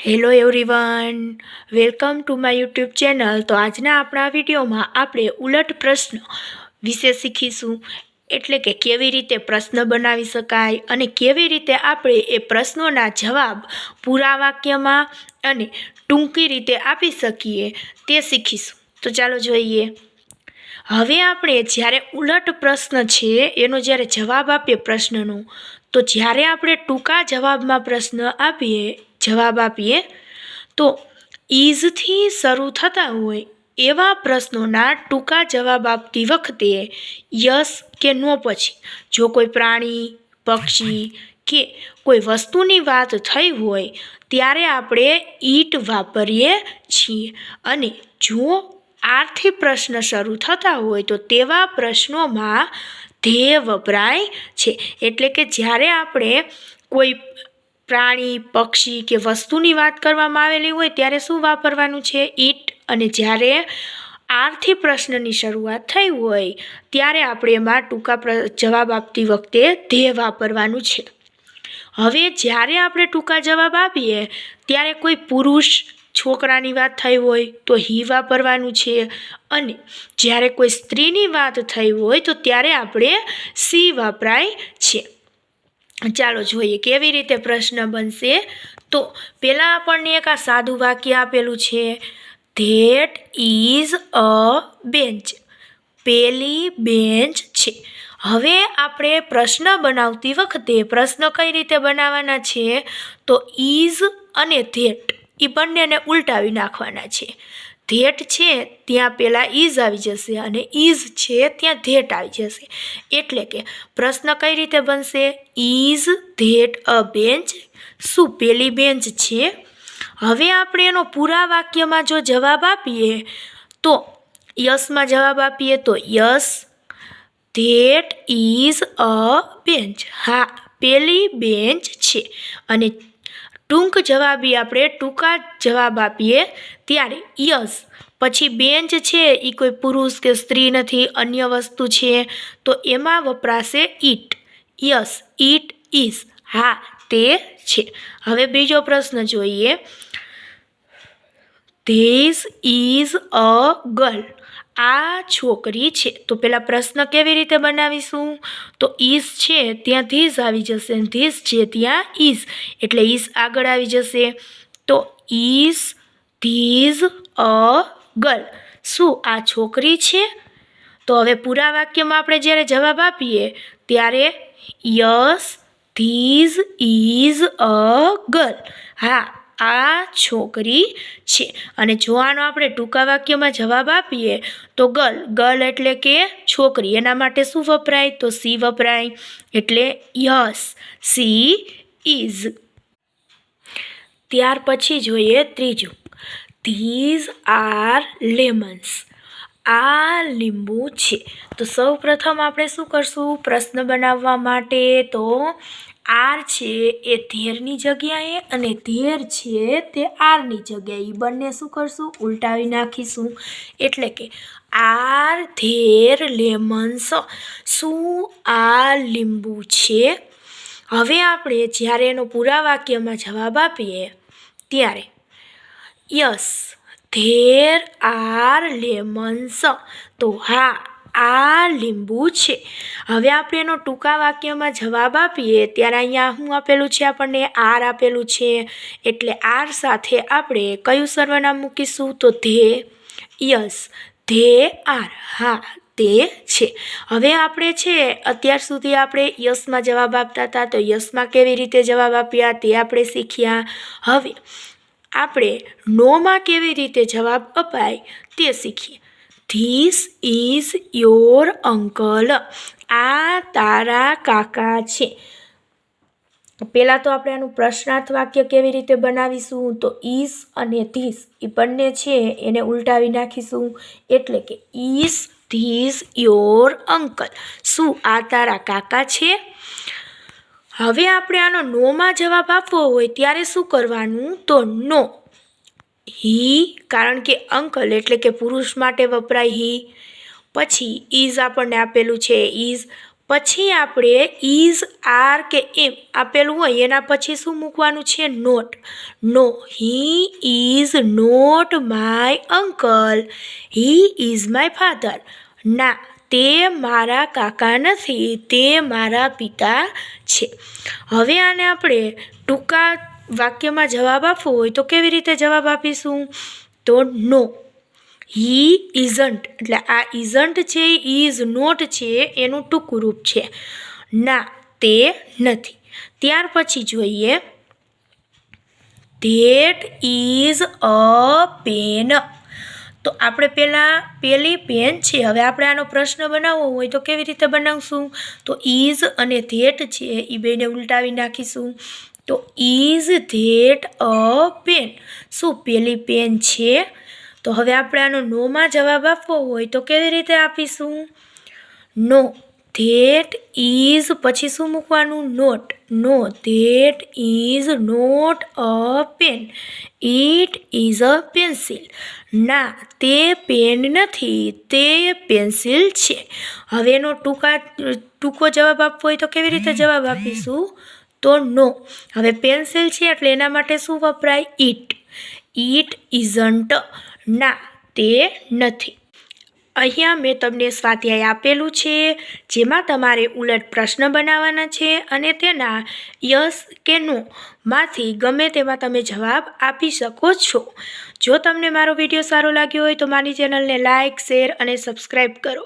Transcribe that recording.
Hello everyone, welcome to my YouTube channel. તો આજના આપણા વિડીયોમાં આપણે ઉલટ પ્રશ્ન વિશે શીખીશું, એટલે કે કેવી રીતે પ્રશ્ન બનાવી શકાય અને કેવી રીતે આપણે એ પ્રશ્નોના જવાબ પૂરા વાક્યમાં અને ટૂંકી રીતે આપી શકીએ તે શીખીશું। તો ચાલો જોઈએ। હવે આપણે જ્યારે ઉલટ પ્રશ્ન છે એનો જ્યારે જવાબ આપીએ પ્રશ્નનો, તો જ્યારે આપણે ટૂંકા જવાબ આપીએ તો ઇઝથી શરૂ થતા હોય એવા પ્રશ્નોના ટૂંકા જવાબ આપતી વખતે યસ કે નો પછી જો કોઈ પ્રાણી, પક્ષી કે કોઈ વસ્તુની વાત થઈ હોય ત્યારે આપણે ઈટ વાપરીએ છીએ, અને જો આરથી પ્રશ્ન શરૂ થતા હોય તો તેવા પ્રશ્નોમાં ધ્યેય વપરાય છે। એટલે કે જ્યારે આપણે કોઈ પ્રાણી, પક્ષી કે વસ્તુની વાત કરવામાં આવેલી હોય ત્યારે શું વાપરવાનું છે? ઈટ। અને જ્યારે આરથી પ્રશ્નની શરૂઆત થઈ હોય ત્યારે આપણે એમાં ટૂંકા જવાબ આપતી વખતે ધ્યેય વાપરવાનું છે। હવે જ્યારે આપણે ટૂંકા જવાબ આપીએ ત્યારે કોઈ પુરુષ, છોકરાની વાત થઈ હોય તો હી વાપરવાનું છે, અને જ્યારે કોઈ સ્ત્રીની વાત થઈ હોય તો ત્યારે આપણે સી વાપરાય છે। ચાલો જોઈએ કેવી રીતે પ્રશ્ન બનશે। તો પહેલાં આપણને એક આ સાદું વાક્ય આપેલું છે, ધેટ ઇઝ અ બેન્ચ, પેલી બેન્ચ છે। હવે આપણે પ્રશ્ન બનાવતી વખતે પ્રશ્ન કઈ રીતે બનાવવાના છે? તો ઇઝ અને ધેટ એ બંનેને ઉલટાવી નાખવાના છે। ધેટ છે ત્યાં પહેલાં ઇઝ આવી જશે અને ઇઝ છે ત્યાં ધેટ આવી જશે। એટલે કે પ્રશ્ન કઈ રીતે બનશે? ઇઝ ધેટ અ બેન્ચ, શું પેલી બેન્ચ છે? હવે આપણે એનો પૂરા વાક્યમાં જો જવાબ આપીએ તો યસમાં જવાબ આપીએ તો yes that is a bench, હા પેલી બેન્ચ છે। અને ટૂંકા જવાબ આપીએ ત્યારે યસ પછી બેન્ચ છે એ કોઈ પુરુષ કે સ્ત્રી નથી, અન્ય વસ્તુ છે, તો એમાં વપરાશે ઈટ। યસ ઈટ ઇઝ, હા તે છે। હવે બીજો પ્રશ્ન જોઈએ, ધીસ ઇઝ અ ગર્લ, આ છોકરી છે। તો પેલા પ્રશ્ન કેવી રીતે બનાવીશું? તો ઇઝ છે ત્યાં ધીસ આવી જશે, ધીસ છે ત્યાં ઇઝ, એટલે ઇઝ આગળ આવી જશે। તો ઇઝ ધીસ અ ગર્લ, શું આ છોકરી છે? તો હવે પૂરા વાક્યમાં આપણે જ્યારે જવાબ આપીએ ત્યારે yes this is a girl, હા આ છોકરી છે। અને જો આનો આપણે ટૂંકા વાક્યમાં જવાબ આપીએ તો ગર્લ એટલે કે છોકરી, એના માટે શું વપરાય? તો સી વપરાય, એટલે યસ સી ઇઝ। ત્યાર પછી જોઈએ ત્રીજું, ધીઝ આર લેમન્સ, આ લીંબુ છે। તો સૌ પ્રથમ આપણે શું કરશું પ્રશ્ન બનાવવા માટે? તો આર છે એ ધેરની જગ્યાએ અને ધેર છે તે આરની જગ્યાએ, બંને શું કરશું? ઉલટાવી નાખીશું। એટલે કે આર ધેર લેમન્સ, શું આ લીંબુ છે? હવે આપણે જ્યારે એનો પૂરા વાક્યમાં જવાબ આપીએ ત્યારે યસ ધેર આર લેમન્સ, તો હા આ લીંબુ છે। હવે આપણે એનો ટૂંકા વાક્યમાં જવાબ આપીએ ત્યારે અહીંયા શું આપેલું છે? આપણને આર આપેલું છે, એટલે આર સાથે આપણે કયું સર્વનામ મૂકીશું? તો ધે। યસ ધે આર, હા તે છે। હવે આપણે છે અત્યાર સુધી આપણે યસમાં જવાબ આપતા હતા, તો યસમાં કેવી રીતે જવાબ આપ્યા તે આપણે શીખ્યા। હવે આપણે નોમાં કેવી રીતે જવાબ અપાય તે શીખીએ। ધીસ ઇઝ યોર અંકલ, આ તારા કાકા છે। પહેલાં તો આપણે આનું પ્રશ્નાર્થ વાક્ય કેવી રીતે બનાવીશું? તો ઇઝ અને ધીસ એ બંને છે એને ઉલટાવી નાખીશું, એટલે કે ઇઝ ધીસ યોર અંકલ, શું આ તારા કાકા છે? હવે આપણે આનો નોમાં જવાબ આપવો હોય ત્યારે શું કરવાનું? તો નો, હી, કારણ કે અંકલ એટલે કે પુરુષ માટે વપરાય હી, પછી ઇઝ આપણને આપેલું છે ઇઝ, પછી આપણે ઇઝ, આર કે એમ આપેલું હોય એના પછી શું મૂકવાનું છે? Not. No, he is not my uncle, he is my father. ના, તે મારા કાકા નથી, તે મારા પિતા છે. હવે આને આપણે ટૂંકા વાક્યમાં જવાબ આપવો હોય તો કેવી રીતે જવાબ આપીશું? તો નો, હી ઇઝન્ટ, એટલે આ ઇઝન્ટ છે, ઇઝ નોટ છે એનું ટૂંકું રૂપ છે. ના, તે નથી. ત્યાર પછી જોઈએ ધેટ ઇઝ અ પેન. તો આપણે પેલી પેન છે. હવે આપણે આનો પ્રશ્ન બનાવવો હોય તો કેવી રીતે બનાવશું? તો ઇઝ અને ધેટ છે એ બેને ઉલટાવી નાખીશું. તો ઇઝ ધેટ અ પેન? શું પેલી પેન છે? તો હવે આપણે આનો નોમાં જવાબ આપવો હોય તો કેવી રીતે આપીશું? નો, ધેટ ઇઝ પછી શું મૂકવાનું? Not. No, that is not a pen, it is a pencil. ના, તે પેન નથી, તે પેન્સિલ છે. હવે એનો ટૂંકો જવાબ આપવો હોય તો કેવી રીતે જવાબ આપીશું? તો નો. હવે પેન્સિલ છે એટલે એના માટે શું વપરાય? ઇટ. It isn't. ના, તે નથી. અહીંયા મેં તમને સ્વાધ્યાય આપેલું છે જેમાં તમારે ઉલટ પ્રશ્ન બનાવવાના છે અને તેના યસ કે નો માંથી ગમે તેમાં તમે જવાબ આપી શકો છો. જો તમને મારો વિડીયો સારો લાગ્યો હોય તો મારી ચેનલને લાઇક, શેર અને સબસ્ક્રાઈબ કરો.